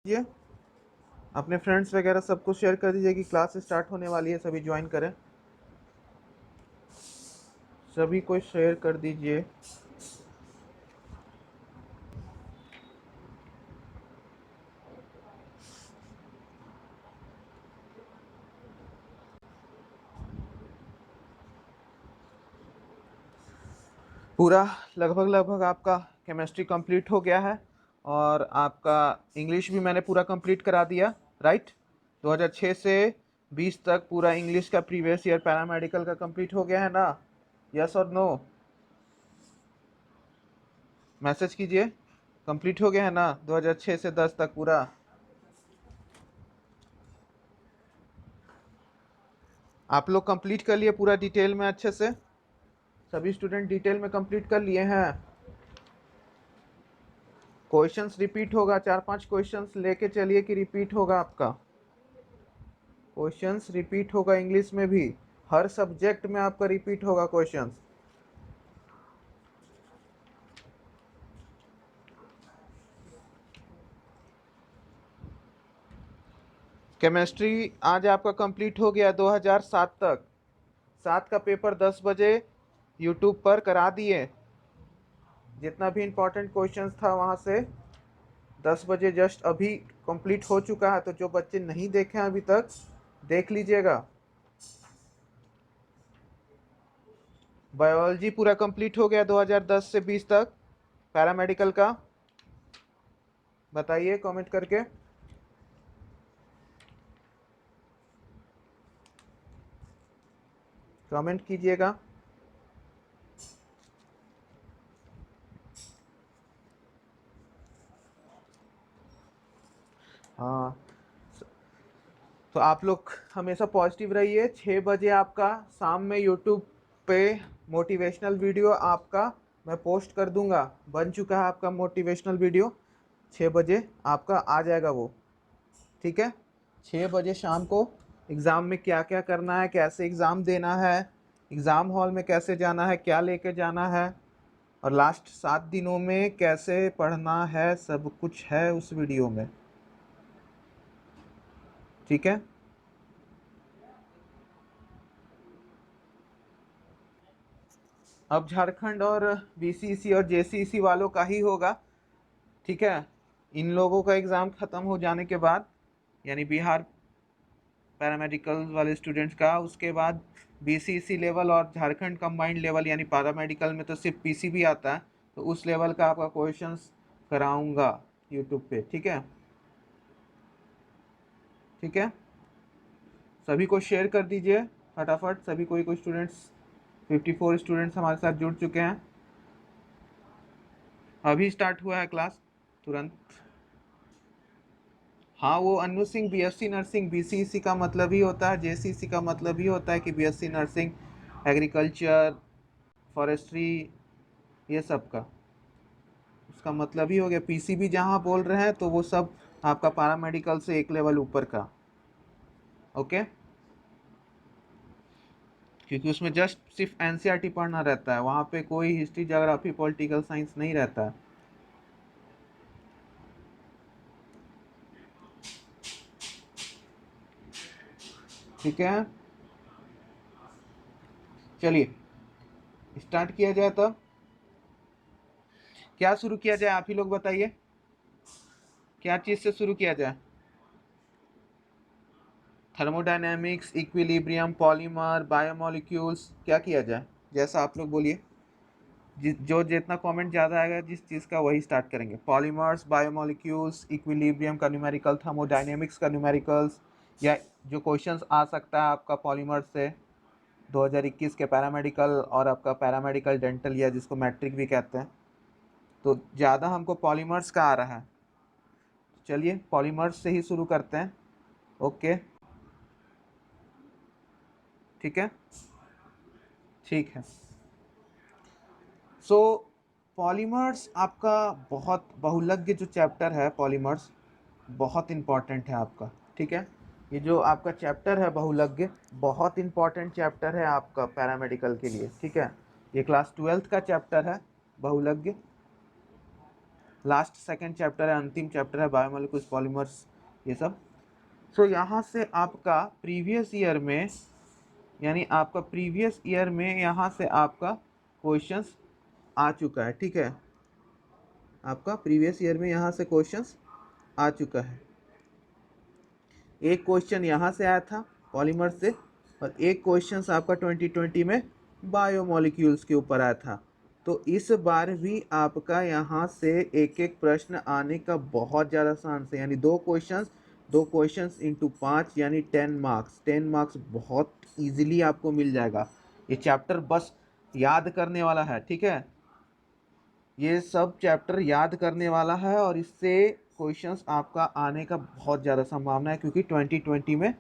ये अपने फ्रेंड्स वगैरह सबको शेयर कर दीजिए कि क्लास स्टार्ट होने वाली है, सभी ज्वाइन करें। सभी को शेयर कर दीजिए। पूरा लगभग लगभग आपका केमिस्ट्री कंप्लीट हो गया है और आपका इंग्लिश भी मैंने पूरा कंप्लीट करा दिया, राइट। 2006 से 20 तक पूरा इंग्लिश का प्रीवियस ईयर पैरामेडिकल का कंप्लीट हो गया है ना? यस और नो? मैसेज कीजिए। कंप्लीट हो गया है ना 2006 से 10 तक पूरा? आप लोग कंप्लीट कर लिए पूरा डिटेल में अच्छे से? सभी स्टूडेंट डिटेल में कंप्लीट कर लिए हैं? क्वेश्चंस रिपीट होगा, 4-5 क्वेश्चंस लेके चलिए कि रिपीट होगा आपका। क्वेश्चंस रिपीट होगा इंग्लिश में भी, हर सब्जेक्ट में आपका रिपीट होगा क्वेश्चंस। केमिस्ट्री आज आपका कंप्लीट हो गया 2007 तक। 7 का पेपर 10 बजे यूट्यूब पर करा दिए। जितना भी इम्पोर्टेंट क्वेश्चंस था वहाँ से 10 बजे जस्ट अभी कंप्लीट हो चुका है, तो जो बच्चे नहीं देखे हैं अभी तक देख लीजिएगा। बायोलॉजी पूरा कंप्लीट हो गया 2010 से 20 तक पैरामेडिकल का। बताइए कमेंट करके। कमेंट कीजिएगा। हाँ, तो आप लोग हमेशा पॉजिटिव रहिए। 6 बजे आपका शाम में यूट्यूब पे मोटिवेशनल वीडियो आपका मैं पोस्ट कर दूंगा। बन चुका है आपका मोटिवेशनल वीडियो, 6 बजे आपका आ जाएगा वो, ठीक है। 6 बजे शाम को एग्ज़ाम में क्या क्या करना है, कैसे एग्ज़ाम देना है, एग्ज़ाम हॉल में कैसे जाना है, क्या लेके जाना है, और लास्ट 7 दिनों में कैसे पढ़ना है, सब कुछ है उस वीडियो में, ठीक है। अब झारखंड और बीसीसी और जेसीसी वालों का ही होगा, ठीक है। इन लोगों का एग्ज़ाम ख़त्म हो जाने के बाद, यानी बिहार पैरामेडिकल वाले स्टूडेंट्स का, उसके बाद बीसीसी लेवल और झारखंड कंबाइंड लेवल, यानी पैरामेडिकल में तो सिर्फ पीसीबी आता है, तो उस लेवल का आपका क्वेश्चंस कराऊंगा यूट्यूब पे, ठीक है। ठीक है, सभी को शेयर कर दीजिए फटाफट। सभी कोई स्टूडेंट्स, 54 स्टूडेंट्स हमारे साथ जुड़ चुके हैं। अभी स्टार्ट हुआ है क्लास तुरंत। हाँ, वो Annu Singh BSc nursing, BCC का मतलब ही होता है, जेसीसी का मतलब ही होता है कि बीएससी नर्सिंग, एग्रीकल्चर, फॉरेस्ट्री, ये सब का उसका मतलब ही हो गया। पीसीबी जहाँ बोल रहे हैं तो वो सब आपका पैरामेडिकल से एक लेवल ऊपर का, ओके। क्योंकि उसमें जस्ट सिर्फ एनसीईआरटी पढ़ना रहता है, वहाँ पे कोई हिस्ट्री, ज्योग्राफी, पॉलिटिकल साइंस नहीं रहता है, ठीक है। चलिए स्टार्ट किया जाए। तब क्या शुरू किया जाए, आप ही लोग बताइए, क्या चीज़ से शुरू किया जाए? थर्मोडायनेमिक्स, इक्विलिब्रियम, पॉलीमर, बायोमोलिक्यूल्स, क्या किया जाए? जैसा आप लोग बोलिए, जो जितना कमेंट ज़्यादा आएगा जिस चीज़ का, वही स्टार्ट करेंगे। पॉलीमर्स, बायोमोलिक्यूल्स, इक्विलिब्रियम का न्यूमेरिकल, थर्मोडायनेमिक्स का न्यूमेरिकल्स, या जो क्वेश्चंस आ सकता है आपका पॉलीमर्स से 2021 के पैरामेडिकल और आपका पैरामेडिकल डेंटल, या जिसको मैट्रिक भी कहते हैं, तो ज़्यादा हमको पॉलीमर्स का आ रहा है। चलिए पॉलीमर्स से ही शुरू करते हैं, ओके, ठीक है। ठीक है, सो पॉलीमर्स आपका बहुत बहुलज्ञ जो चैप्टर है, पॉलीमर्स बहुत इम्पॉर्टेंट है आपका, ठीक है। ये जो आपका चैप्टर है बहुलज्ञ, बहुत इम्पॉर्टेंट चैप्टर है आपका पैरामेडिकल के लिए, ठीक है। ये क्लास 12th का चैप्टर है बहुलज्ञ। लास्ट सेकंड चैप्टर है, अंतिम चैप्टर है, बायोमोलिक्यूल्स पॉलीमर्स ये सब। सो यहाँ से आपका प्रीवियस ईयर में, यानी आपका प्रीवियस ईयर में यहाँ से आपका क्वेश्चंस आ चुका है, ठीक है। आपका प्रीवियस ईयर में यहाँ से क्वेश्चंस आ चुका है। एक क्वेश्चन यहाँ से आया था पॉलीमर से, और एक क्वेश्चन आपका 2020 में बायोमोलिक्यूल्स के ऊपर आया था। तो इस बार भी आपका यहाँ से एक एक प्रश्न आने का बहुत ज़्यादा चांस है, यानी दो क्वेश्चंस इंटू 5 यानी 10 मार्क्स। 10 मार्क्स बहुत इजीली आपको मिल जाएगा। ये चैप्टर बस याद करने वाला है, ठीक है। ये सब चैप्टर याद करने वाला है और इससे क्वेश्चंस आपका आने का बहुत ज़्यादा संभावना है, क्योंकि 2020 में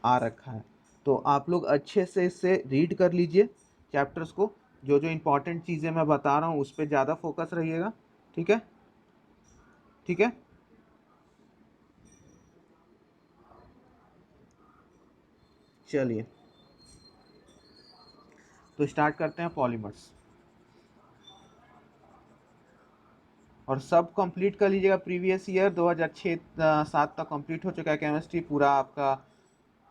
आ रखा है। तो आप लोग अच्छे से इससे रीड कर लीजिए चैप्टर्स को। जो जो इम्पोर्टेंट चीज़ें मैं बता रहा हूँ उस पर ज़्यादा फोकस रहिएगा, ठीक है, ठीक है। चलिए तो स्टार्ट करते हैं पॉलीमर्स, और सब कंप्लीट कर लीजिएगा। प्रीवियस ईयर 2006-07 तक कंप्लीट हो चुका है केमिस्ट्री पूरा आपका।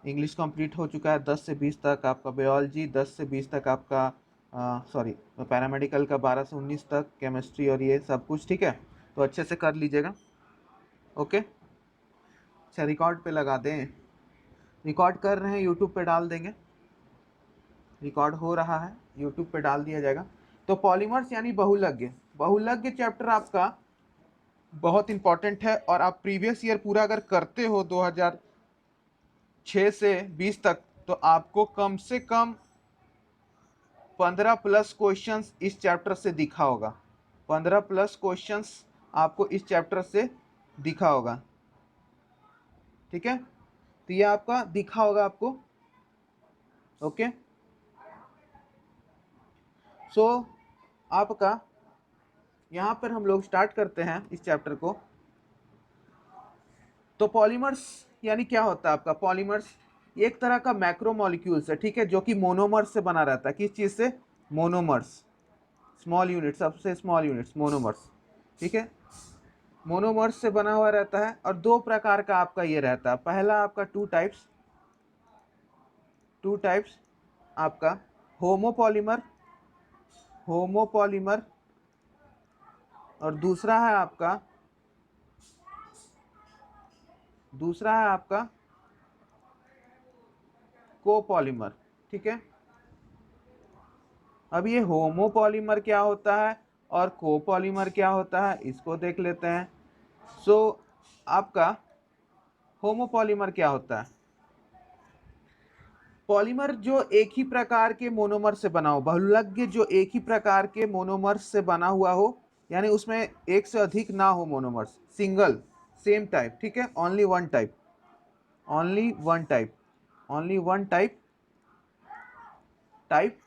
इंग्लिश कंप्लीट हो चुका है 10 से 20 तक आपका, बायोलॉजी 10 से 20 तक आपका, सॉरी पैरामेडिकल का 12 से 19 तक केमिस्ट्री, और ये सब कुछ, ठीक है। तो अच्छे से कर लीजिएगा, ओके। अच्छा रिकॉर्ड पे लगा दें, रिकॉर्ड कर रहे हैं, यूट्यूब पे डाल देंगे, रिकॉर्ड हो रहा है, यूट्यूब पे डाल दिया जाएगा। तो पॉलीमर्स यानी बहुलज्ञ, बहुलज्ञ चैप्टर आपका बहुत इंपॉर्टेंट है, और आप प्रीवियस ईयर पूरा अगर करते हो 2006 से 20 तक, तो आपको कम से कम 15 प्लस क्वेश्चंस इस चैप्टर से दिखा होगा। 15 प्लस क्वेश्चंस आपको इस चैप्टर से दिखा होगा, ठीक है। तो ये आपका दिखा होगा आपको, ओके। सो आपका यहाँ पर हम लोग स्टार्ट करते हैं इस चैप्टर को। तो पॉलीमर्स यानी क्या होता है आपका? पॉलीमर्स एक तरह का मैक्रोमोलिक्यूल्स है, ठीक है, जो कि मोनोमर्स से बना रहता है। किस चीज़ से? मोनोमर्स, स्मॉल यूनिट, सबसे स्मॉल यूनिट्स मोनोमर्स, ठीक है। मोनोमर्स से बना हुआ रहता है, और दो प्रकार का आपका ये रहता है। पहला आपका टू टाइप्स आपका होमोपॉलीमर, होमोपॉलीमर, और दूसरा है आपका कोपॉलीमर, ठीक है। अब ये होमोपॉलीमर क्या होता है और कोपॉलीमर क्या होता है, इसको देख लेते हैं। सो आपका होमोपॉलीमर क्या होता है? पॉलीमर जो एक ही प्रकार के मोनोमर से बना हो, बहुलज्ञ जो एक ही प्रकार के मोनोमर से बना हुआ हो, यानी उसमें एक से अधिक ना हो मोनोमर्स, सिंगल सेम टाइप, ठीक है, only one type, only one type, only one type type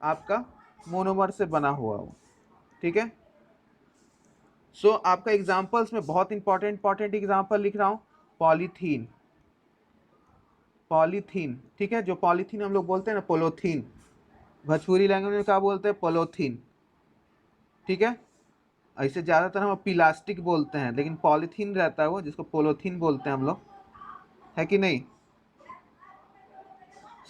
आपका मोनोमर से बना हुआ हो, ठीक है। सो आपका एग्जांपल्स में बहुत इंपॉर्टेंट एग्जांपल लिख रहा हूँ। पॉलीथीन, पॉलीथीन, ठीक है, जो पॉलीथीन हम लोग बोलते हैं ना, पोलोथीन, भोजपुरी लैंग्वेज में क्या बोलते हैं? पोलोथीन, ठीक है। ऐसे ज़्यादातर हम प्लास्टिक बोलते हैं, लेकिन पॉलीथीन रहता है वो, जिसको पोलोथीन बोलते हैं हम लोग, है कि नहीं।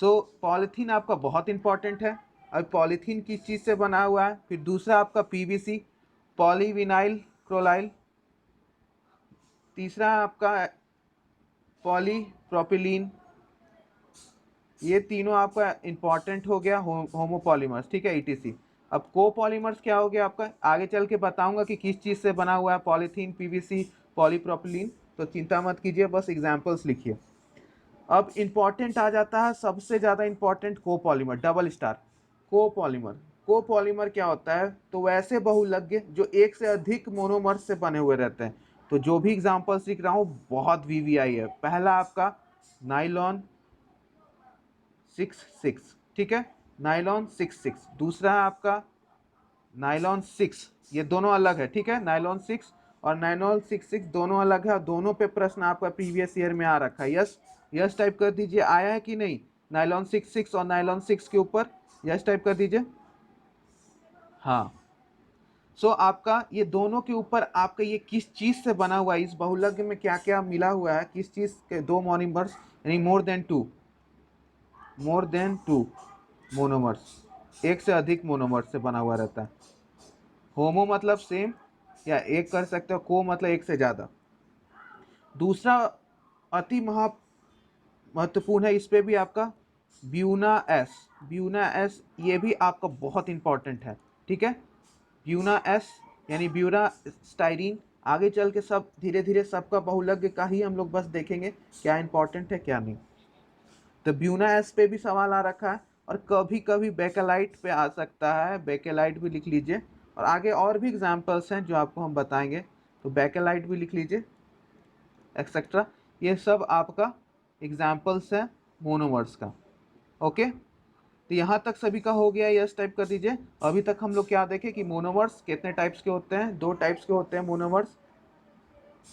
सो पॉलीथीन आपका बहुत इंपॉर्टेंट है। अब पॉलीथीन किस चीज़ से बना हुआ है? फिर दूसरा आपका पीवीसी, पॉलीविनाइल क्लोराइड, तीसरा आपका पॉलीप्रोपिलीन। ये तीनों आपका इंपॉर्टेंट हो गया होमोपॉलीमर्स, ठीक है, ईटीसी। अब कोपॉलीमर्स क्या हो गया आपका? आगे चल के बताऊंगा कि किस चीज़ से बना हुआ है, पॉलीथीन, पीवीसी, पॉलीप्रोपिलीन। तो चिंता मत कीजिए, बस एग्जाम्पल्स लिखिए। अब इंपॉर्टेंट आ जाता है सबसे ज़्यादा important, copolymer, double star copolymer. Copolymer क्या होता है? तो वैसे बहुलज्ञ जो एक से अधिक मोनोमर्स से बने हुए रहते हैं। तो जो भी एग्जाम्पल्स लिख रहा हूँ बहुत वीवीआई है। पहला आपका नाइलॉन 66, ठीक है, नाइलॉन 66। दूसरा है आपका नाइलॉन 6, ये दोनों अलग है, ठीक है, नाइलॉन 6 और नाइलॉन 66 दोनों अलग है, और दोनों पे प्रश्न आपका प्रीवियस ईयर में आ रखा है। यस, यस टाइप कर दीजिए, आया है कि नहीं? नाइलॉन 66 और नाइलॉन 6 के ऊपर यस टाइप कर दीजिए। हाँ। सो आपका ये दोनों के ऊपर आपका ये किस चीज़ से बना हुआ है, इस बहुलक में क्या क्या मिला हुआ है, किस चीज़ के दो मोनोमर्स, यानी मोर देन टू मोनोमर्स, एक से अधिक मोनोमर्स से बना हुआ रहता है। होमो मतलब सेम या एक कर सकते हो, को मतलब एक से ज़्यादा। दूसरा अति महत्वपूर्ण है, इस पे भी आपका ब्यूना एस ये भी आपका बहुत इंपॉर्टेंट है, ठीक है। ब्यूना एस यानी ब्यूरा स्टाइरीन, आगे चल के सब धीरे धीरे सबका बहुलक का ही हम लोग बस देखेंगे क्या इंपॉर्टेंट है क्या नहीं। तो ब्यूना एस पे भी सवाल आ रखा है, और कभी कभी बेकेलाइट पे आ सकता है, बेकेलाइट भी लिख लीजिए, और आगे और भी एग्जाम्पल्स हैं जो आपको हम बताएंगे, तो बेकेलाइट भी लिख लीजिए एक्सेट्रा। ये सब आपका एग्जाम्पल्स हैं मोनोमर्स का। ओके, तो यहाँ तक सभी का हो गया, यस टाइप कर दीजिए। अभी तक हम लोग क्या देखें कि मोनोमर्स कितने टाइप्स के होते हैं, दो टाइप्स के होते हैं मोनोमर्स।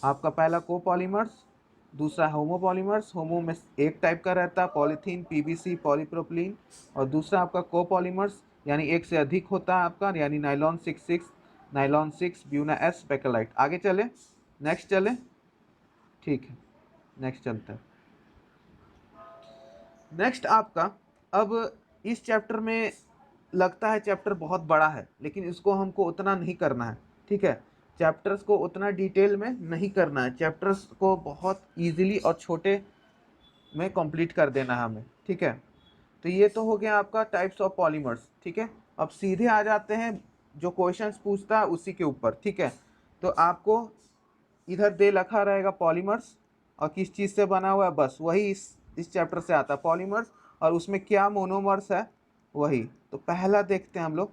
आपका पहला कोपॉलीमर्स, दूसरा होमोपॉलीमर्स। होमो में एक टाइप का रहता है, पॉलीथीन, पीवीसी, पॉलीप्रोपिलीन, और दूसरा आपका कोपॉलीमर्स यानी एक से अधिक होता है आपका, यानी nylon 66, nylon 6, Buena S, bakelite. आगे चले, नेक्स्ट चले, ठीक है, नेक्स्ट चलते हैं। नेक्स्ट आपका, अब इस चैप्टर में लगता है चैप्टर बहुत बड़ा है, लेकिन इसको हमको उतना नहीं करना है, ठीक है। चैप्टर्स को उतना डिटेल में नहीं करना है, चैप्टर्स को बहुत इजीली और छोटे में कंप्लीट कर देना है हमें, ठीक है। तो ये तो हो गया आपका टाइप्स ऑफ पॉलीमर्स, ठीक है। अब सीधे आ जाते हैं जो क्वेश्चंस पूछता है उसी के ऊपर, ठीक है। तो आपको इधर दे रखा रहेगा पॉलीमर्स, और किस चीज़ से बना हुआ है, बस वही इस चैप्टर से आता है पॉलीमर्स, और उसमें क्या मोनोमर्स है वही। तो पहला देखते हैं हम लोग,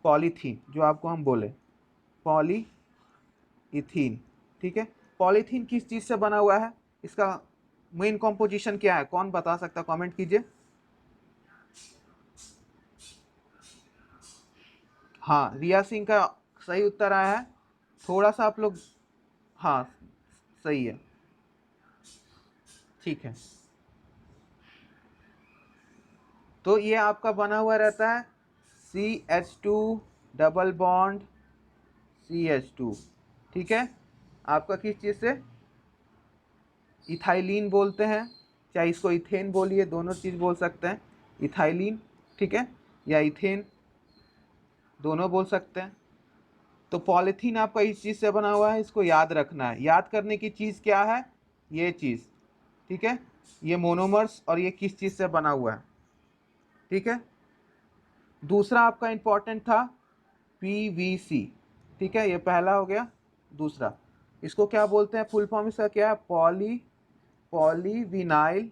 पॉलीथीन, जो आपको हम बोले पॉलीइथीन, ठीक है। पॉलीथीन किस चीज़ से बना हुआ है, इसका मेन कॉम्पोजिशन क्या है, कौन बता सकता है, कमेंट कीजिए। हाँ, रिया सिंह का सही उत्तर आया है। थोड़ा सा आप लोग, हाँ सही है, ठीक है। तो ये आपका बना हुआ रहता है CH2 डबल बॉन्ड CH2, ठीक है। आपका किस चीज़ से, इथाइलिन बोलते हैं, चाहे इसको इथेन बोलिए, दोनों चीज़ बोल सकते हैं, इथाइलिन, ठीक है, या इथेन, दोनों बोल सकते हैं। तो पॉलीथीन आपका इस चीज़ से बना हुआ है, इसको याद रखना है। याद करने की चीज़ क्या है, ये चीज़, ठीक है, ये मोनोमर्स, और ये किस चीज़ से बना हुआ है, ठीक है। दूसरा आपका इंपॉर्टेंट था PVC, ठीक है, ये पहला हो गया। दूसरा, इसको क्या बोलते हैं, फुल फॉर्म इसका क्या है, पॉलीविनाइल,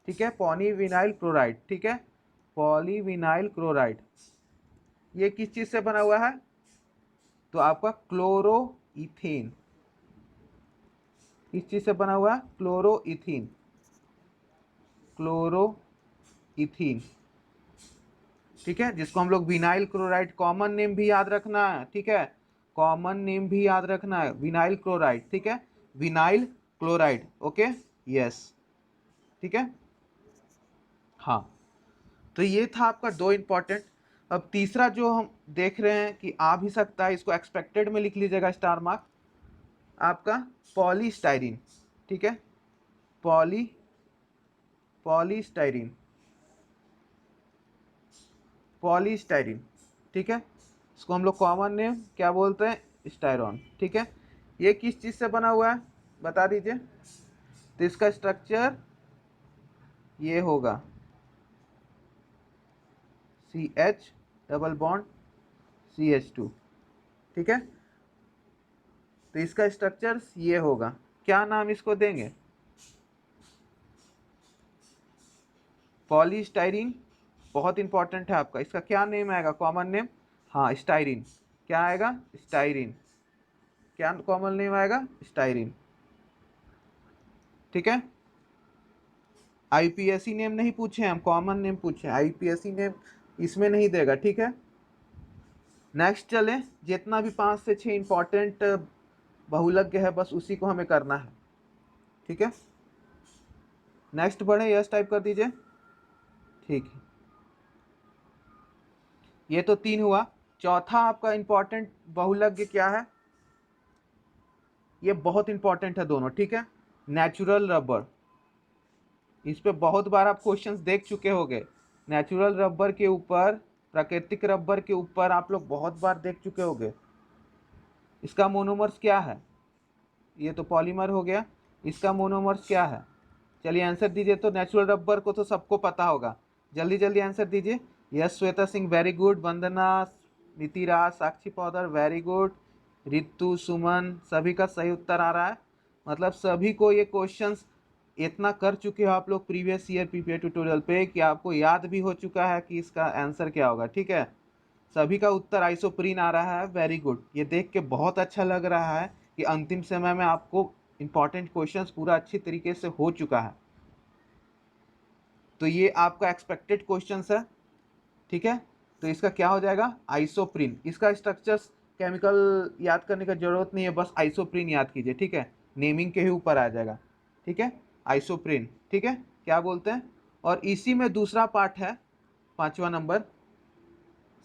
ठीक है, पॉलीविनाइल क्लोराइड, ठीक है, पॉलीविनाइल क्लोराइड। ये किस चीज़ से बना हुआ है, तो आपका क्लोरोइथेन, किस चीज़ से बना हुआ है, क्लोरोइथीन, क्लोरोइथीन, ठीक है, जिसको हम लोग विनाइल क्लोराइड, कॉमन नेम भी याद रखना है, ठीक है, कॉमन नेम भी याद रखना है, विनाइल क्लोराइड, ठीक है, विनाइल क्लोराइड, ओके, यस, ठीक है। हाँ, तो ये था आपका दो इंपॉर्टेंट। अब तीसरा जो हम देख रहे हैं कि आ भी सकता है, इसको एक्सपेक्टेड में लिख लीजिएगा स्टार मार्क, आपका पॉलीस्टाइरीन, ठीक है, पॉलीस्टाइरीन, पॉलीस्टाइरीन, ठीक है, इसको हम लोग कॉमन नेम क्या बोलते हैं, स्टायरॉन, ठीक है। ये किस चीज़ से बना हुआ है, बता दीजिए। तो इसका स्ट्रक्चर ये होगा CH डबल बॉन्ड CH2, ठीक है। तो इसका स्ट्रक्चर ये होगा, क्या नाम इसको देंगे, पॉलीस्टाइरीन, बहुत इंपॉर्टेंट है आपका, इसका क्या नेम आएगा, कॉमन नेम, हाँ स्टाइरीन, क्या आएगा, स्टाइरीन, क्या कॉमन नेम आएगा, स्टाइरीन, ठीक है। IPSC नेम नहीं पूछे हम, कॉमन नेम पूछे, IPSC नेम इसमें नहीं देगा, ठीक है। नेक्स्ट चले, जितना भी 5 से 6 इंपॉर्टेंट बहुलक है बस उसी को हमें करना है, ठीक है। नेक्स्ट बढ़े, यस टाइप कर दीजिए, ठीक है। ये तो 3 हुआ, चौथा आपका इंपॉर्टेंट बहुलक क्या है, ये बहुत इंपॉर्टेंट है दोनों, ठीक है। नेचुरल रबर, इस पे बहुत बार आप क्वेश्चंस देख चुके होंगे। नेचुरल रबर के ऊपर, प्राकृतिक रबर के ऊपर आप लोग बहुत बार देख चुके होंगे। इसका मोनोमर्स क्या है, ये तो पॉलीमर हो गया, इसका मोनोमर्स क्या है, चलिए आंसर दीजिए। तो नेचुरल रबर को तो सबको पता होगा, जल्दी जल्दी आंसर दीजिए। Yes Shweta Singh very good, Vandana, Nitiraj, Sakshi पाउडर वेरी गुड, रितु, सुमन, सभी का सही उत्तर आ रहा है। मतलब सभी को ये क्वेश्चंस इतना कर चुके हो आप लोग प्रीवियस ईयर पीपीए ट्यूटोरियल पे कि आपको याद भी हो चुका है कि इसका आंसर क्या होगा, ठीक है। सभी का उत्तर आइसोप्रीन आ रहा है, वेरी गुड। ये देख के बहुत अच्छा लग रहा है कि अंतिम समय में आपको इंपॉर्टेंट क्वेश्चंस पूरा अच्छी तरीके से हो चुका है। तो ये आपका एक्सपेक्टेड क्वेश्चंस है, ठीक है। तो इसका क्या हो जाएगा, आइसोप्रीन। इसका स्ट्रक्चर्स केमिकल याद करने का जरूरत नहीं है, बस आइसोप्रीन याद कीजिए, ठीक है। नेमिंग के ही ऊपर आ जाएगा, ठीक है, आइसोप्रीन, ठीक है, क्या बोलते हैं। और इसी में दूसरा पार्ट है, 5वां नंबर,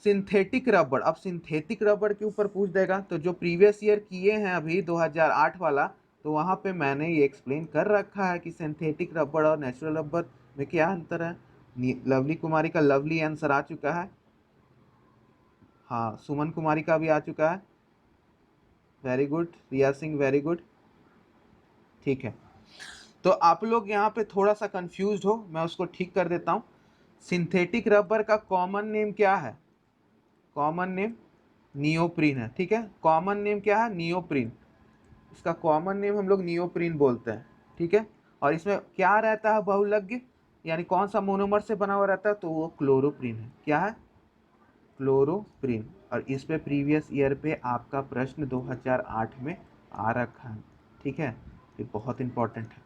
सिंथेटिक रबड़। अब सिंथेटिक रबड़ के ऊपर पूछ देगा, तो जो प्रीवियस ईयर किए हैं अभी 2008 वाला, तो वहाँ पे मैंने ये एक्सप्लेन कर रखा है कि सिंथेटिक रबड़ और नेचुरल रबड़ में क्या अंतर है। लवली कुमारी का लवली आंसर आ चुका है, हाँ सुमन कुमारी का भी आ चुका है, वेरी गुड, रिया सिंह वेरी गुड, ठीक है। तो आप लोग यहाँ पे थोड़ा सा कंफ्यूज हो, मैं उसको ठीक कर देता हूँ। सिंथेटिक रबर का कॉमन नेम क्या है, कॉमन नेम नियोप्रीन है, ठीक है। कॉमन नेम क्या है, नियोप्रीन, इसका कॉमन नेम हम लोग नियोप्रीन बोलते हैं, ठीक है। और इसमें क्या रहता है बहुलक, यानी कौन सा मोनोमर से बना हुआ रहता है, तो वो क्लोरोप्रीन है, क्या है, क्लोरोप्रीन। और इस पे प्रीवियस ईयर पे आपका प्रश्न 2008 में आ रखा है, ठीक है, ये बहुत इंपॉर्टेंट है,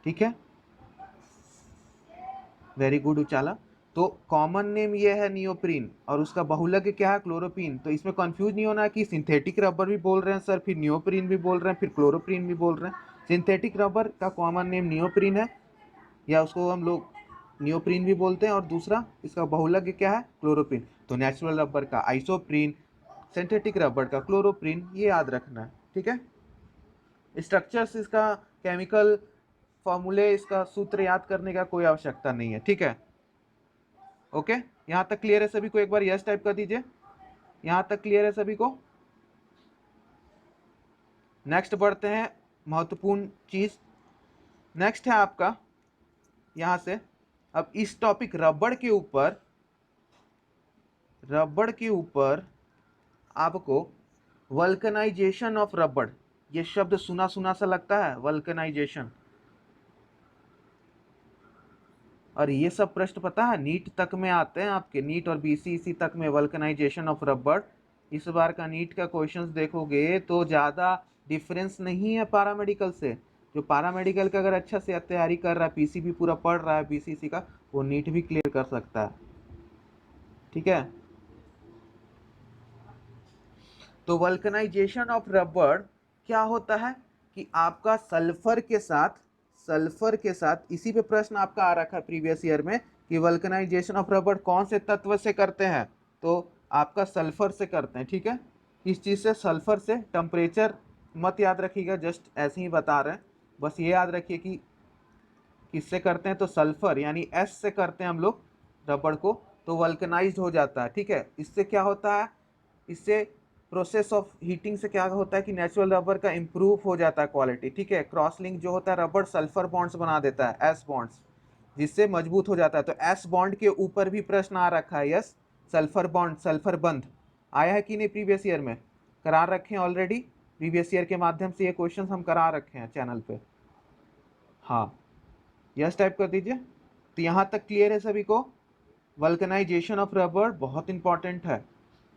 ठीक है, वेरी गुड उचाला। तो कॉमन नेम ये है नियोप्रीन और उसका बहुलक क्या है, क्लोरोप्रीन। तो इसमें कंफ्यूज नहीं होना कि सिंथेटिक रबर भी बोल रहे हैं सर, फिर नियोप्रीन भी बोल रहे हैं, फिर क्लोरोप्रीन भी बोल रहे हैं। सिंथेटिक रबर का कॉमन नेम नियोप्रीन है, या उसको हम लोग नियोप्रीन भी बोलते हैं, और दूसरा इसका बहुलक क्या है, क्लोरोप्रीन। तो नेचुरल रबर का आइसोप्रीन, सिंथेटिक रबर का क्लोरोप्रीन, ये याद रखना है, ठीक है। स्ट्रक्चर्स इसका, केमिकल फॉर्मूले, इसका सूत्र याद करने का कोई आवश्यकता नहीं है, ठीक है। ओके, यहाँ तक क्लियर है सभी को, एक बार यस टाइप कर दीजिए। यहाँ तक क्लियर है सभी को। नेक्स्ट बढ़ते हैं, महत्वपूर्ण चीज नेक्स्ट है आपका यहाँ से। अब इस टॉपिक रबड़ के ऊपर आपको वल्कनाइजेशन ऑफ रबड़, ये शब्द सुना सुना सा लगता है, वल्कनाइजेशन। और ये सब प्रश्न पता है नीट तक में आते हैं आपके, नीट और बीसीसी तक में, वल्कनाइजेशन ऑफ रबड़। इस बार का नीट का क्वेश्चंस देखोगे तो ज़्यादा डिफरेंस नहीं है पैरामेडिकल से। जो पैरामेडिकल का अगर अच्छा से तैयारी कर रहा है, पीसीबी पूरा पढ़ रहा है बीसीसी का, वो नीट भी क्लियर कर सकता है, ठीक है। तो वल्कनाइजेशन ऑफ रबड़ क्या होता है कि आपका सल्फर के साथ इसी पे प्रश्न आपका आ रखा है प्रीवियस ईयर में कि वल्कनाइजेशन ऑफ रबड़ कौन से तत्व से करते हैं, तो आपका सल्फर से करते हैं, ठीक है। किस चीज़ से, सल्फर से। टेम्परेचर मत याद रखिएगा, जस्ट ऐसे ही बता रहे हैं, बस ये याद रखिए कि किससे करते हैं, तो सल्फर यानी एस से करते हैं हम लोग रबड़ को, तो वल्कनाइज्ड हो जाता है, ठीक है। इससे क्या होता है, इससे प्रोसेस ऑफ हीटिंग से क्या होता है कि नेचुरल रबर का इंप्रूव हो जाता है क्वालिटी, ठीक है। क्रॉस लिंक जो होता है, रबर सल्फर बॉन्ड्स बना देता है, एस बॉन्ड्स, जिससे मजबूत हो जाता है। तो एस बॉन्ड के ऊपर भी प्रश्न आ रखा है, यस, सल्फर बॉन्ड, सल्फर बंध आया है कि नहीं, प्रीवियस ईयर में करा रखे हैं ऑलरेडी, प्रीवियस ईयर के माध्यम से ये क्वेश्चन हम करा रखे हैं चैनल पे, हाँ, यस टाइप कर दीजिए। तो यहाँ तक क्लियर है सभी को। वल्कनाइजेशन ऑफ रबर बहुत इंपॉर्टेंट है,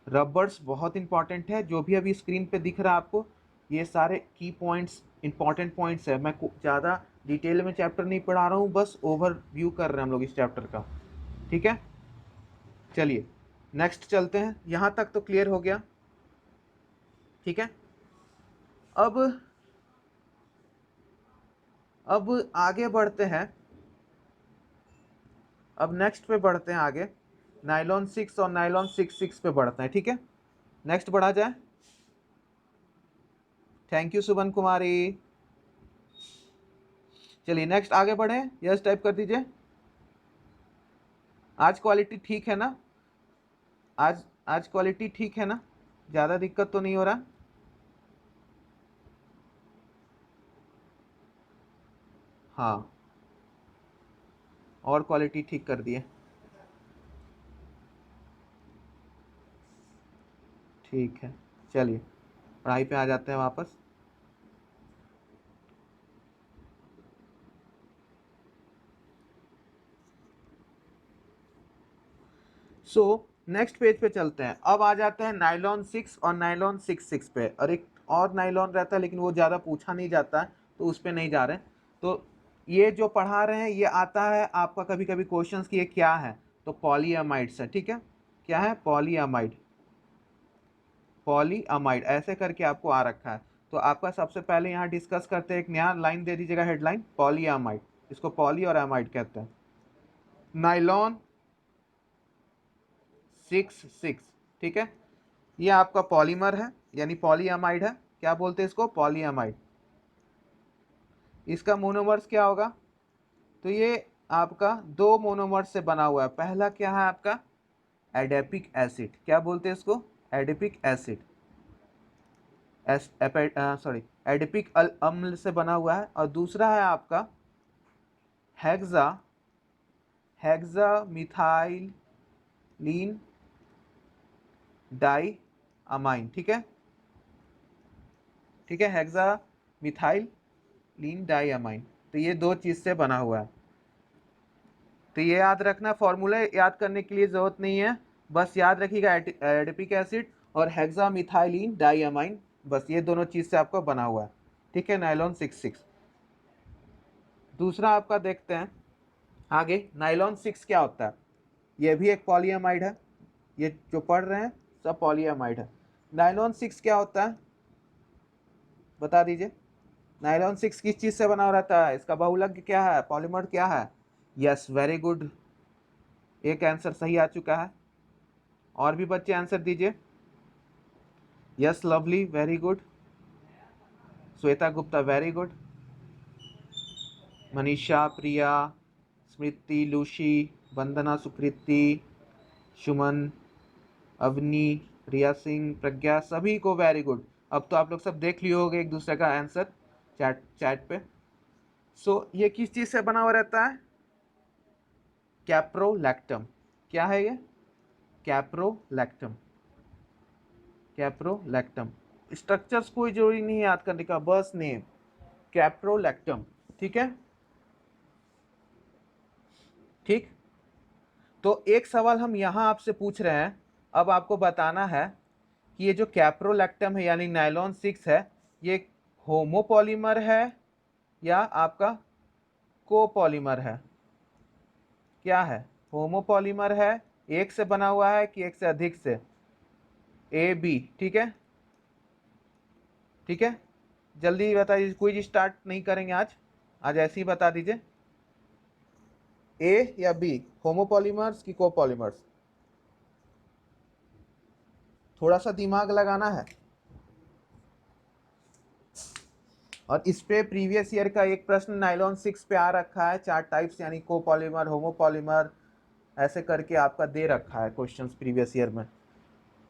रबर्स बहुत इंपॉर्टेंट है। जो भी अभी स्क्रीन पे दिख रहा है आपको, ये सारे की पॉइंट्स, इंपॉर्टेंट पॉइंट्स है। मैं ज़्यादा डिटेल में चैप्टर नहीं पढ़ा रहा हूँ, बस ओवरव्यू कर रहे हैं हम लोग इस चैप्टर का, ठीक है। चलिए नेक्स्ट चलते हैं, यहाँ तक तो क्लियर हो गया, ठीक है। अब आगे बढ़ते हैं, अब नेक्स्ट पे बढ़ते हैं आगे। नाइलॉन 6 और नाइलॉन 6 पे बढ़ते हैं, ठीक है। नेक्स्ट बढ़ा जाए। थैंक यू सुबन कुमारी। चलिए नेक्स्ट आगे बढ़े, यस टाइप कर दीजिए। आज क्वालिटी ठीक है ना? आज आज क्वालिटी ठीक है ना? ज़्यादा दिक्कत तो नहीं हो रहा? हाँ, और क्वालिटी ठीक कर दिए, ठीक है। चलिए पढ़ाई पे आ जाते हैं वापस। सो नेक्स्ट पेज पे चलते हैं। अब आ जाते हैं नाइलॉन 6 और नाइलॉन 6 पे, और एक और नाइलॉन रहता है लेकिन वो ज़्यादा पूछा नहीं जाता है तो उस पर नहीं जा रहे हैं। तो ये जो पढ़ा रहे हैं ये आता है आपका कभी कभी क्वेश्चंस कि ये क्या है, तो पॉलीअमाइड्स है, ठीक है। क्या है? पॉलीअमाइड। पॉलीअमाइड ऐसे करके आपको आ रखा है। तो आपका सबसे पहले यहाँ डिस्कस करते हैं, एक नया लाइन दे दीजिएगा हेडलाइन, पॉलीअमाइड। इसको पॉली और अमाइड कहते हैं। नाइलॉन 6 ठीक है, ये आपका पॉलीमर है यानी पॉलीअमाइड है। क्या बोलते हैं इसको? पॉलीअमाइड। इसका मोनोमर्स क्या होगा? तो ये आपका दो मोनोमर्स से बना हुआ है। पहला क्या है आपका? Adipic acid. क्या बोलते हैं इसको? Adipic acid. सॉरी, एडिपिक अम्ल से बना हुआ है। और दूसरा है आपका hexa hexa methylene di amine, ठीक है। ठीक है, हेक्सा मिथाइलिन डाई अमाइन। तो ये दो चीज़ से बना हुआ है। तो ये याद रखना, फॉर्मूला याद करने के लिए ज़रूरत नहीं है, बस याद रखिएगा एडिपिक एसिड और हेक्सा मिथाइलिन डाई अमाइन, बस ये दोनों चीज़ से आपका बना हुआ है, ठीक है। नाइलॉन 6 दूसरा आपका देखते हैं आगे। नाइलॉन 6 क्या होता है? ये भी एक पॉलीअमाइड है। ये जो पढ़ रहे हैं सब पॉलीअमाइड है। नाइलॉन 6 क्या होता है बता दीजिए। नाइलॉन 6 किस चीज़ से बना रहता है? इसका बहुलक क्या है? पॉलीमर क्या है? यस, वेरी गुड, एक आंसर सही आ चुका है। और भी बच्चे आंसर दीजिए। Yes lovely, very good. Shweta Gupta, very good. Manisha, Priya, Smriti, Lushi, Vandana, Sukriti, Suman, Avani, Riya Singh, Pragya, सभी को वेरी गुड। अब तो आप लोग सब देख लिए होंगे एक दूसरे का आंसर चैट चैट पे। सो ये किस चीज़ से बना हुआ रहता है? कैप्रोलैक्टम। क्या है ये? कैप्रोलैक्टम। कैप्रोलैक्टम। स्ट्रक्चर्स कोई जरूरी नहीं है याद करने का, बस नेम कैप्रोलैक्टम, ठीक है। ठीक, तो एक सवाल हम यहाँ आपसे पूछ रहे हैं, अब आपको बताना है कि ये जो कैप्रोलैक्टम है यानी नाइलॉन 6 है, ये होमोपॉलीमर है या आपका कोपॉलीमर है? क्या है? होमोपॉलीमर है, एक से बना हुआ है कि एक से अधिक से? ए बी, ठीक है। ठीक है, जल्दी बताइए, क्विज स्टार्ट नहीं करेंगे आज, आज ऐसे ही बता दीजिए। ए या बी, होमोपॉलीमर्स की कोपॉलीमर्स? थोड़ा सा दिमाग लगाना है। और इस पे प्रीवियस ईयर का एक प्रश्न नाइलॉन 6 पे आ रखा है, 4 टाइप्स यानी कोपॉलीमर, होमोपॉलीमर, ऐसे करके आपका दे रखा है क्वेश्चंस प्रीवियस ईयर में।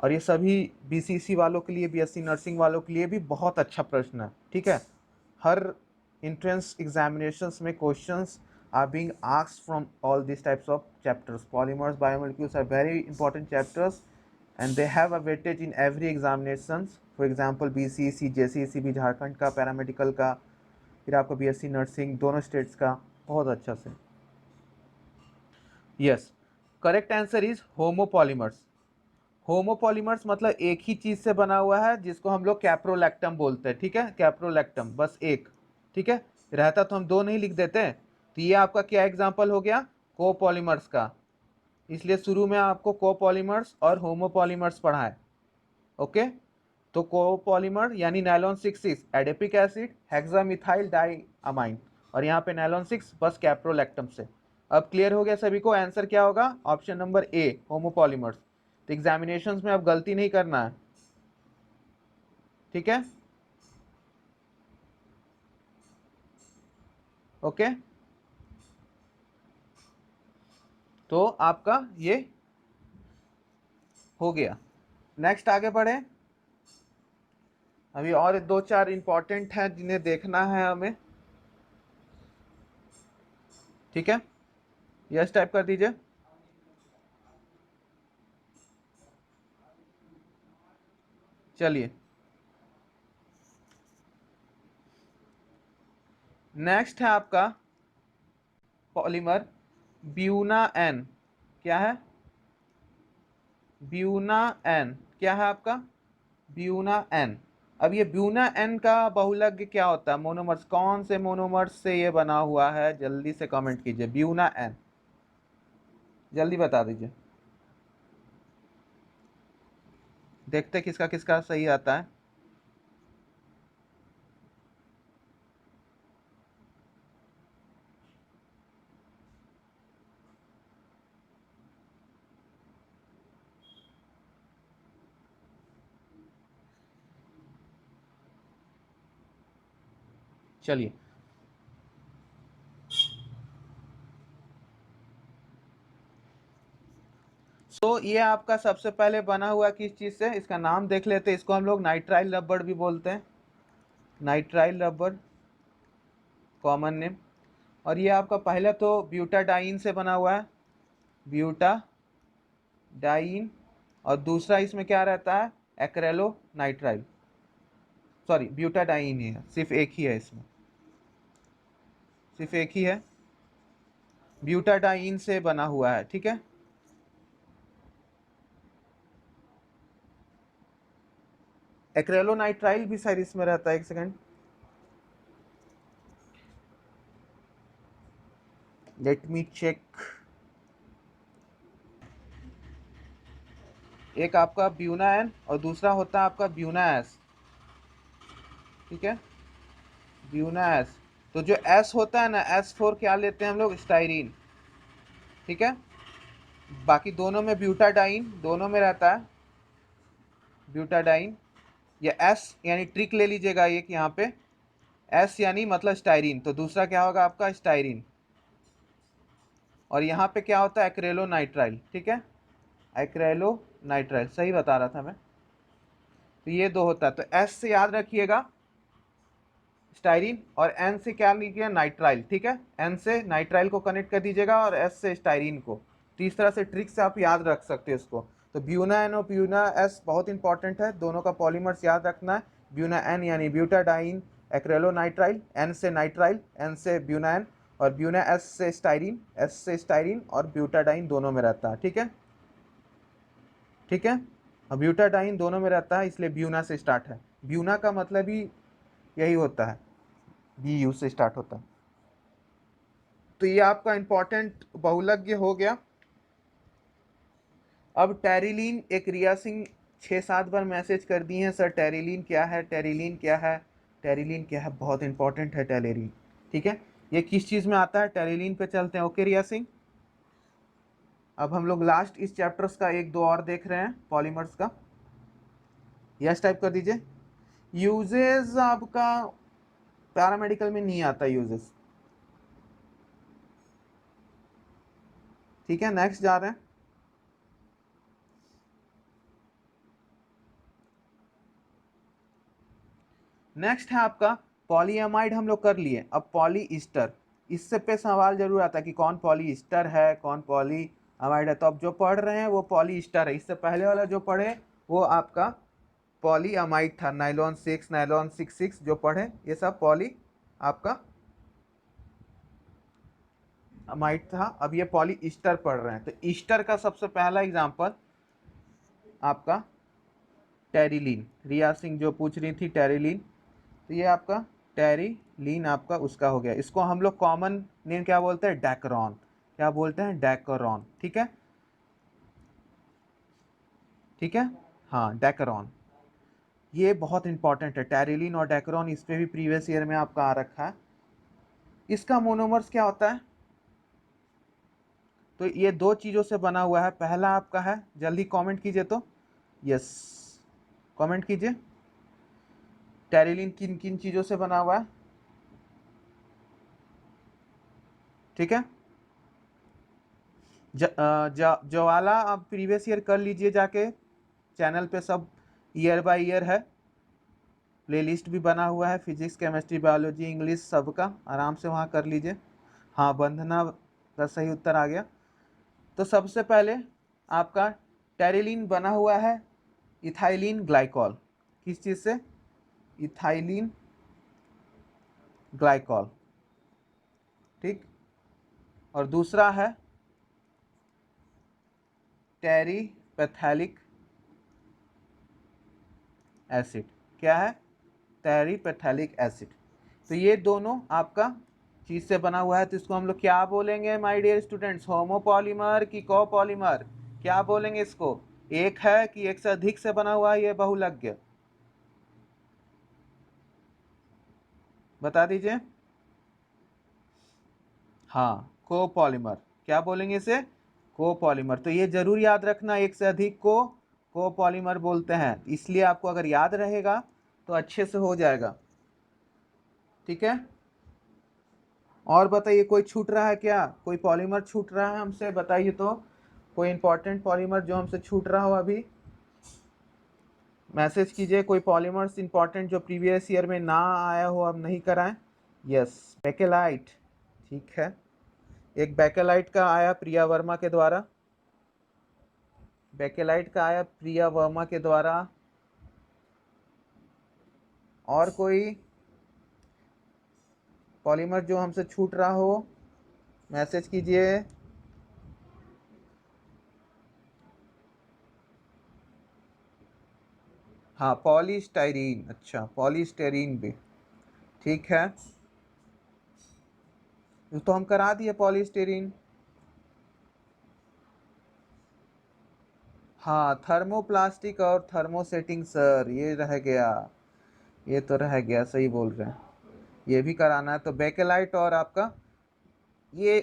और ये सभी बीसीसी वालों के लिए, बीएससी नर्सिंग वालों के लिए भी बहुत अच्छा प्रश्न है, ठीक है। हर entrance examinations में questions are being asked from all these types of chapters. Polymers, biomolecules are very important chapters and they have a weightage in every examinations. For example BCEC, JCEC भी झारखंड का, पैरामेडिकल का, फिर आपका BSc nursing दोनों states का, बहुत अच्छा से। Yes, correct answer is homopolymers. Homopolymers मतलब एक ही चीज से बना हुआ है जिसको हम लोग कैप्रोलैक्टम बोलते हैं, ठीक है। कैप्रोलैक्टम बस एक, ठीक है। रहता तो हम दो नहीं लिख देते। तो ये आपका क्या एग्जांपल हो गया? कोपॉलीमर्स का। इसलिए शुरू में आपको कोपॉलीमर्स और होमोपॉलीमर्स पढ़ा है, ओके। तो कोपॉलीमर यानी nylon 6 adipic acid hexamethyl diamine, और यहाँ पे नायलॉन 6 बस कैप्रोलैक्टम से। अब क्लियर हो गया सभी को, आंसर क्या होगा? Option number A, homopolymers. तो एग्जामिनेशंस में अब गलती नहीं करना है, ठीक है? ओके, तो आपका ये हो गया। नेक्स्ट आगे बढ़े, अभी और दो चार इंपॉर्टेंट हैं जिन्हें देखना है हमें, ठीक है? यस टाइप कर दीजिए। चलिए, नेक्स्ट है आपका पॉलीमर ब्यूना एन। क्या है? Buna N. क्या है आपका? Buna N. अब ये ब्यूना एन का बहुलक क्या होता है? मोनोमर्स, कौन से मोनोमर्स से ये बना हुआ है? जल्दी से कमेंट कीजिए, ब्यूना एन, जल्दी बता दीजिए। देखते किसका किसका सही आता है। चलिए, तो ये आपका सबसे पहले बना हुआ किस चीज से? इसका नाम देख लेते हैं। इसको हम लोग नाइट्राइल रबर भी बोलते हैं, नाइट्राइल रबर, कॉमन नेम। और ये आपका पहले तो ब्यूटाडाइन से बना हुआ है, ब्यूटाडाइन। और दूसरा इसमें क्या रहता है? एक्रेलो नाइट्राइल, सॉरी ब्यूटाडाइन ही है, सिर्फ एक ही है इसमें, सिर्फ एक ही है, ब्यूटाडाइन से बना हुआ है, ठीक है? एक्रेलो नाइट्राइल भी शायद इसमें रहता है, एक सेकंड, लेट मी चेक। एक आपका ब्यूना एन और दूसरा होता है आपका ब्यूना एस, ठीक है? Buena S. तो जो एस होता है ना, S4 क्या लेते हैं हम लोग? स्टाइरीन, ठीक है? बाकी दोनों में ब्यूटाडाइन दोनों में रहता है, ब्यूटाडाइन। या एस यानी ट्रिक ले लीजिएगा एक यहाँ पे, एस यानी मतलब स्टाइरीन, तो दूसरा क्या होगा आपका? स्टाइरीन। और यहाँ पे क्या होता है? एक्रेलो नाइट्राइल, ठीक है? एक्रेलो नाइट्राइल, सही बता रहा था मैं। तो ये दो होता है, तो एस से याद रखिएगा स्टाइरीन, और एन से क्या लीजिए? नाइट्राइल, ठीक है? एन से नाइट्राइल को कनेक्ट कर दीजिएगा और एस से स्टाइरीन को। तो इस तरह से ट्रिक से आप याद रख सकते हैं इसको। तो ब्यूना एन और ब्यूना एस बहुत इंपॉर्टेंट है, दोनों का पॉलीमर्स याद रखना है। ब्यूना एन यानी ब्यूटाडाइन एक्रेलो नाइट्राइल, एन से नाइट्राइल, एन से ब्यूना एन, और ब्यूना एस से स्टाइरीन, एस से स्टाइरीन और ब्यूटाडाइन दोनों में रहता है, ठीक है? ठीक है, और ब्यूटाडाइन दोनों में रहता है, इसलिए ब्यूना से स्टार्ट है। ब्यूना का मतलब ही यही होता है, बी यू से स्टार्ट होता है। तो ये आपका इंपॉर्टेंट बहुलक हो गया। अब टेरिलीन, एक रिया सिंह 6-7 बार मैसेज कर दिए हैं, सर टेरिलीन क्या है, टेरिलीन क्या है, टेरिलीन क्या है? बहुत इंपॉर्टेंट है टेरिलीन, ठीक है? ये किस चीज़ में आता है? टेरिलीन पे चलते हैं, ओके रिया सिंह? अब हम लोग लास्ट इस चैप्टर्स का एक दो और देख रहे हैं, पॉलीमर्स का। यस टाइप कर दीजिए। यूजेस आपका पैरामेडिकल में नहीं आता यूजेस, ठीक है? नेक्स्ट जा रहे हैं। नेक्स्ट है आपका पॉलीएमाइड, हम लोग कर लिए। अब पॉलीईस्टर, इससे पे सवाल जरूर आता है कि कौन पॉलीईस्टर है, कौन पॉलीअमाइड है। तो अब जो पढ़ रहे हैं वो पॉलीईस्टर है, इससे पहले वाला जो पढ़े वो आपका पॉलीअमाइड था, नाइलॉन 6, नाइलॉन 6 जो पढ़े ये सब पॉली आपका अमाइड था। अब ये पॉलीईस्टर पढ़ रहे हैं। तो ईस्टर का सबसे पहला एग्जाम्पल आपका टेरिलीन, रिया सिंह जो पूछ रही थी टेरिलीन, तो ये आपका टेरिलीन आपका उसका हो गया। इसको हम लोग कॉमन नेम क्या बोलते हैं? डैकरॉन। क्या बोलते हैं? डैकरॉन, ठीक है? ठीक है, हाँ डैकरॉन। ये बहुत इंपॉर्टेंट है, टेरिलीन और डैकरॉन, इस पे भी प्रीवियस ईयर में आपका आ रखा है। इसका मोनोमर्स क्या होता है? तो ये दो चीज़ों से बना हुआ है। पहला आपका है, जल्दी कमेंट कीजिए तो, यस कमेंट कीजिए, टेरिलिन किन किन चीज़ों से बना हुआ है? ठीक है, जो वाला आप प्रीवियस ईयर कर लीजिए जाके, चैनल पे सब ईयर बाय ईयर है, प्लेलिस्ट भी बना हुआ है, फिजिक्स केमिस्ट्री बायोलॉजी इंग्लिश सबका, आराम से वहाँ कर लीजिए। हाँ, वंदना का सही उत्तर आ गया। तो सबसे पहले आपका टेरिलीन बना हुआ है इथाइलिन ग्लाइकॉल, किस चीज़ से? इथाइलिन ग्लाइकॉल, ठीक। और दूसरा है टेरीपेथैलिक एसिड, क्या है? टेरीपेथैलिक एसिड। तो ये दोनों आपका चीज़ से बना हुआ है, तो इसको हम लोग क्या बोलेंगे माय डियर स्टूडेंट्स? होमोपॉलीमर की कोपॉलीमर? क्या बोलेंगे इसको? एक है कि एक से अधिक से बना हुआ है ये बहुलक? बता दीजिए। हाँ, कोपॉलीमर, क्या बोलेंगे इसे? कोपॉलीमर। तो ये जरूर याद रखना, एक से अधिक को कोपॉलीमर बोलते हैं, इसलिए आपको अगर याद रहेगा तो अच्छे से हो जाएगा, ठीक है। और बताइए, कोई छूट रहा है क्या? कोई पॉलीमर छूट रहा है हमसे? बताइए तो, कोई इंपॉर्टेंट पॉलीमर जो हमसे छूट रहा हो अभी, मैसेज कीजिए। कोई पॉलीमर्स इंपॉर्टेंट जो प्रीवियस ईयर में ना आया हो, अब नहीं कराएं। यस, बेकेलाइट, ठीक है। एक बेकेलाइट का आया प्रिया वर्मा के द्वारा, बेकेलाइट का आया प्रिया वर्मा के द्वारा। और कोई पॉलीमर जो हमसे छूट रहा हो, मैसेज कीजिए। हाँ, पॉलीस्टाइरीन, अच्छा पॉलीस्टाइरीन भी, ठीक है। तो हम करा दिए पॉलीस्टाइरीन। हाँ, थर्मोप्लास्टिक और थर्मोसेटिंग सर, ये रह गया, ये तो रह गया, सही बोल रहे हैं, ये भी कराना है। तो बेकेलाइट और आपका ये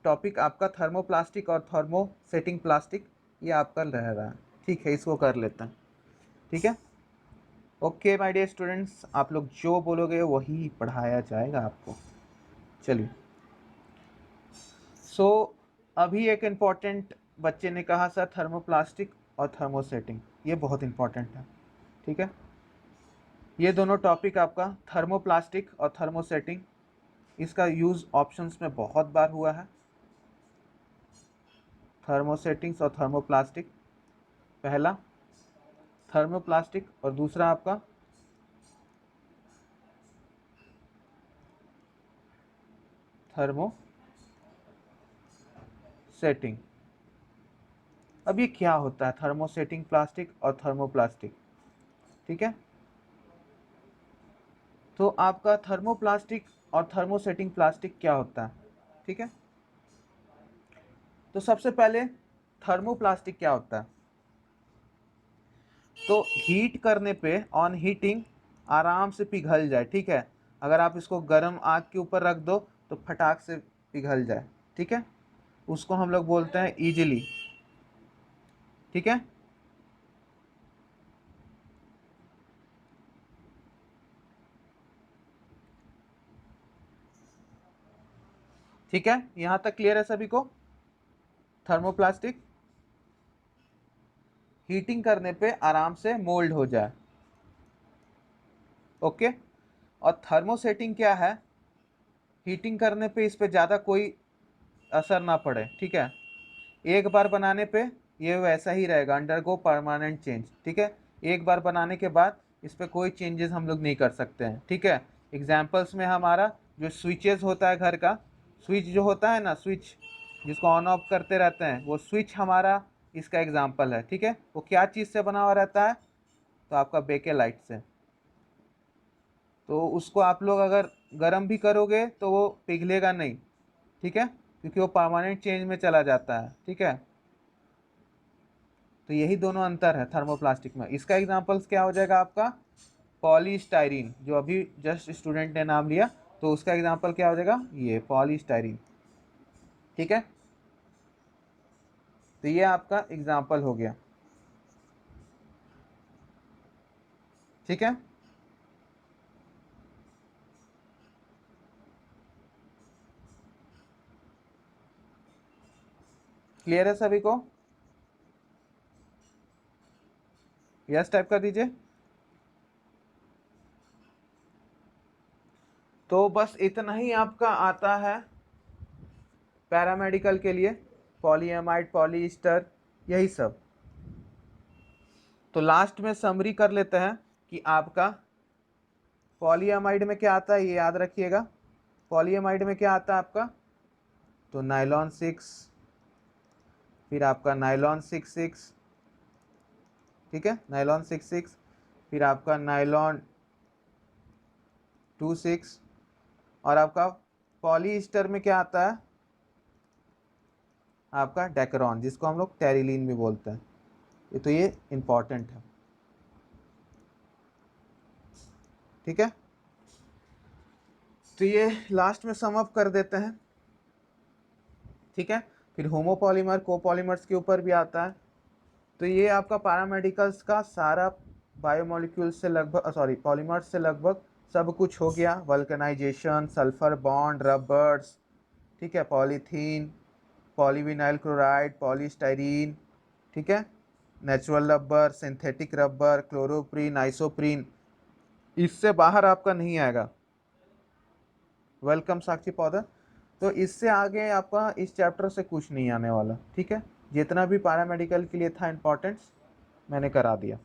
टॉपिक आपका थर्मोप्लास्टिक और थर्मोसेटिंग प्लास्टिक, ये आपका रह रहा है, ठीक है, इसको कर लेते हैं, ठीक है। ओके माय डियर स्टूडेंट्स, आप लोग जो बोलोगे वही पढ़ाया जाएगा आपको। चलिए, सो अभी एक इम्पॉर्टेंट बच्चे ने कहा सर थर्मोप्लास्टिक और थर्मोसेटिंग, ये बहुत इम्पॉर्टेंट है, ठीक है। ये दोनों टॉपिक आपका थर्मोप्लास्टिक और थर्मोसेटिंग, इसका यूज़ ऑप्शंस में बहुत बार हुआ है। थर्मोसेटिंग्स और थर्मोप्लास्टिक, पहला थर्मोप्लास्टिक और दूसरा आपका थर्मोसेटिंग। अब ये क्या होता है थर्मोसेटिंग प्लास्टिक और थर्मोप्लास्टिक, ठीक है। तो आपका थर्मोप्लास्टिक और थर्मोसेटिंग प्लास्टिक क्या होता है, ठीक है। तो सबसे पहले थर्मोप्लास्टिक क्या होता है? तो हीट करने पे, ऑन हीटिंग, आराम से पिघल जाए, ठीक है। अगर आप इसको गर्म आग के ऊपर रख दो तो फटाक से पिघल जाए, ठीक है, उसको हम लोग बोलते हैं इजीली, ठीक है। ठीक है, यहाँ तक क्लियर है सभी को? थर्मोप्लास्टिक हीटिंग करने पे आराम से मोल्ड हो जाए, ओके। और थर्मोसेटिंग क्या है? हीटिंग करने पे इस पे ज़्यादा कोई असर ना पड़े, ठीक है। एक बार बनाने पे ये वैसा ही रहेगा, अंडरगो परमानेंट चेंज, ठीक है। एक बार बनाने के बाद इस पे कोई चेंजेस हम लोग नहीं कर सकते हैं, ठीक है। एग्जाम्पल्स में हमारा जो स्विचेस होता है घर का, स्विच जो होता है ना, स्विच जिसको ऑन ऑफ करते रहते हैं, वो स्विच हमारा इसका एग्जाम्पल है, ठीक है। वो क्या चीज़ से बना हुआ रहता है? तो आपका बेकेलाइट से। तो उसको आप लोग अगर गर्म भी करोगे तो वो पिघलेगा नहीं, ठीक है, क्योंकि वो परमानेंट चेंज में चला जाता है, ठीक है। तो यही दोनों अंतर है थर्मोप्लास्टिक में। इसका एग्जांपल्स क्या हो जाएगा आपका? पॉलीस्टाइरीन, जो अभी जस्ट स्टूडेंट ने नाम लिया, तो उसका एग्जांपल क्या हो जाएगा? ये पॉलीस्टाइरीन, ठीक है। तो ये आपका एग्जाम्पल हो गया, ठीक है। क्लियर है सभी को? यस टाइप कर दीजिए। तो बस इतना ही आपका आता है पैरामेडिकल के लिए, पॉलीएमाइड, पॉलीस्टर, यही सब। तो लास्ट में समरी कर लेते हैं कि आपका पॉलीएमाइड में क्या आता है, ये याद रखिएगा। पॉलीएमाइड में क्या आता है आपका, तो नाइलॉन 6, फिर आपका नाइलॉन 66, ठीक है, नाइलॉन 66, फिर आपका नाइलॉन 26, और आपका पॉलीस्टर में क्या आता है आपका डेकरॉन, जिसको हम लोग टेरिलीन भी बोलते हैं। तो ये इंपॉर्टेंट है, ठीक है। तो ये लास्ट में सम अप कर देते हैं, ठीक है। फिर होमोपॉलीमर कोपॉलीमर्स के ऊपर भी आता है। तो ये आपका पैरामेडिकल्स का सारा बायोमोलिक्यूल से लगभग, सॉरी, पॉलीमर्स से लगभग सब कुछ हो गया। वल्कनाइजेशन, सल्फर बॉन्ड, रबर्स, ठीक है, पॉलीथीन, पॉलीविनाइल क्लोराइड, पॉलीस्टाइरीन, ठीक है, natural rubber, synthetic rubber, chloroprene, isoprene, इससे बाहर आपका नहीं आएगा। वेलकम साक्षी पाउडर। तो इससे आगे आपका इस चैप्टर से कुछ नहीं आने वाला, ठीक है। जितना भी पैरामेडिकल के लिए था इंपॉर्टेंस मैंने करा दिया,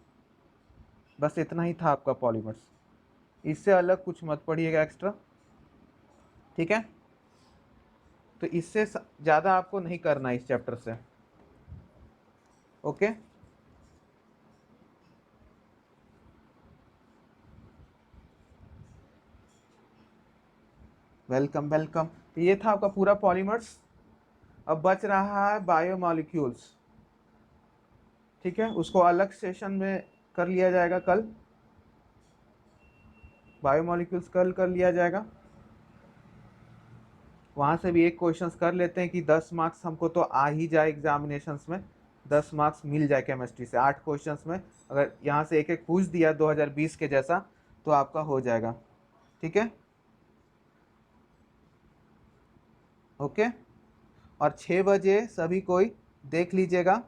बस इतना ही था आपका पॉलीमर्स, इससे अलग कुछ मत पढ़िएगा एक्स्ट्रा, ठीक है। तो इससे ज़्यादा आपको नहीं करना इस चैप्टर से, ओके। Welcome welcome. तो ये था आपका पूरा पॉलीमर्स। अब बच रहा है बायोमॉलिक्यूल्स, ठीक है, उसको अलग सेशन में कर लिया जाएगा कल। बायोमॉलिक्यूल्स कल कर लिया जाएगा, वहाँ से भी एक क्वेश्चंस कर लेते हैं कि 10 मार्क्स हमको तो आ ही जाए एग्जामिनेशंस में, 10 मार्क्स मिल जाए केमिस्ट्री से। 8 क्वेश्चंस में अगर यहाँ से एक एक पूछ दिया 2020 के जैसा तो आपका हो जाएगा, ठीक है, ओके। और 6 बजे सभी कोई देख लीजिएगा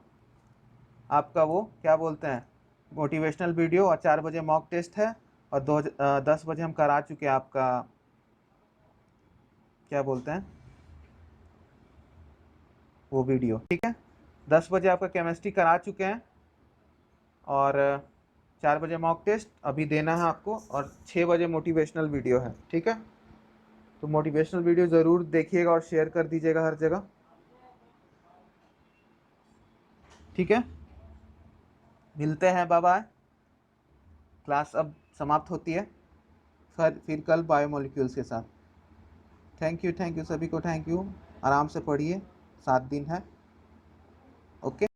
आपका वो क्या बोलते हैं मोटिवेशनल वीडियो, और 4 बजे मॉक टेस्ट है, और 10 बजे हम करा चुके हैं आपका क्या बोलते हैं वो वीडियो, ठीक है। 10 बजे आपका केमिस्ट्री करा चुके हैं, और 4 बजे मॉक टेस्ट अभी देना है आपको, और 6 बजे मोटिवेशनल वीडियो है, ठीक है। तो मोटिवेशनल वीडियो ज़रूर देखिएगा और शेयर कर दीजिएगा हर जगह, ठीक है। मिलते हैं, बाय बाय। क्लास अब समाप्त होती है, फिर कल बायोमोलिक्यूल्स के साथ। थैंक यू सभी को, थैंक यू। आराम से पढ़िए, 7 दिन है, ओके।